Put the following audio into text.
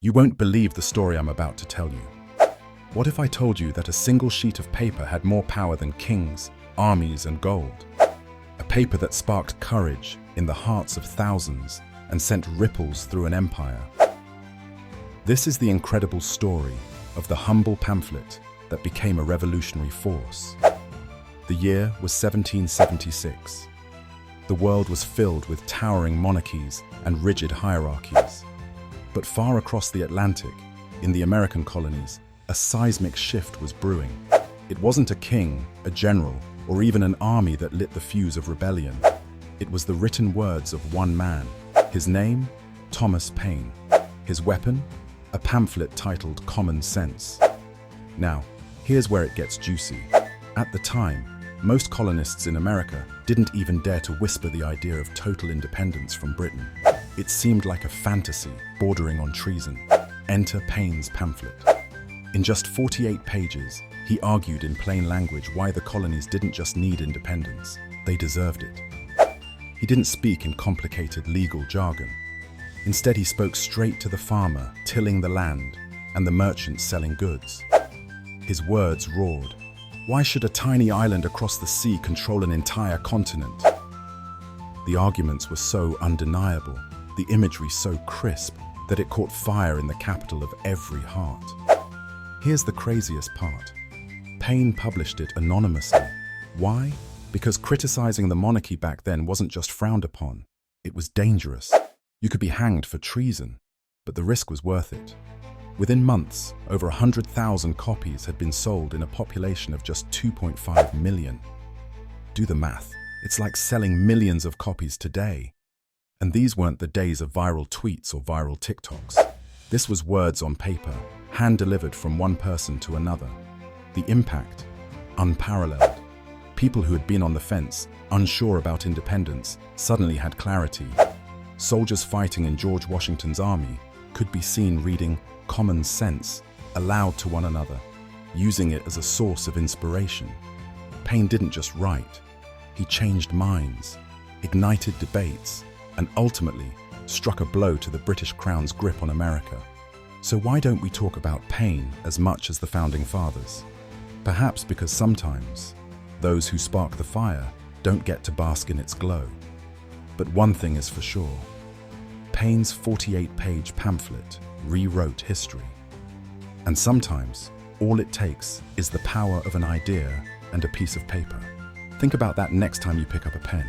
You won't believe the story I'm about to tell you. What if I told you that a single sheet of paper had more power than kings, armies, and gold? A paper that sparked courage in the hearts of thousands and sent ripples through an empire. This is the incredible story of the humble pamphlet that became a revolutionary force. The year was 1776. The world was filled with towering monarchies and rigid hierarchies. But far across the Atlantic, in the American colonies, a seismic shift was brewing. It wasn't a king, a general, or even an army that lit the fuse of rebellion. It was the written words of one man. His name, Thomas Paine. His weapon, a pamphlet titled Common Sense. Now, here's where it gets juicy. At the time, most colonists in America didn't even dare to whisper the idea of total independence from Britain. It seemed like a fantasy bordering on treason. Enter Paine's pamphlet. In just 48 pages, he argued in plain language why the colonies didn't just need independence, they deserved it. He didn't speak in complicated legal jargon. Instead, he spoke straight to the farmer tilling the land and the merchant selling goods. His words roared. Why should a tiny island across the sea control an entire continent? The arguments were so undeniable, the imagery so crisp, that it caught fire in the capital of every heart. Here's the craziest part. Paine published it anonymously. Why? Because criticizing the monarchy back then wasn't just frowned upon, it was dangerous. You could be hanged for treason, but the risk was worth it. Within months, over 100,000 copies had been sold in a population of just 2.5 million. Do the math. It's like selling millions of copies today. And these weren't the days of viral tweets or viral TikToks. This was words on paper, hand-delivered from one person to another. The impact, unparalleled. People who had been on the fence, unsure about independence, suddenly had clarity. Soldiers fighting in George Washington's army could be seen reading Common Sense aloud to one another, using it as a source of inspiration. Paine didn't just write. He changed minds, ignited debates, and ultimately struck a blow to the British Crown's grip on America. So why don't we talk about Paine as much as the Founding Fathers? Perhaps because sometimes those who spark the fire don't get to bask in its glow. But one thing is for sure, Paine's 48-page pamphlet rewrote history. And sometimes, all it takes is the power of an idea and a piece of paper. Think about that next time you pick up a pen.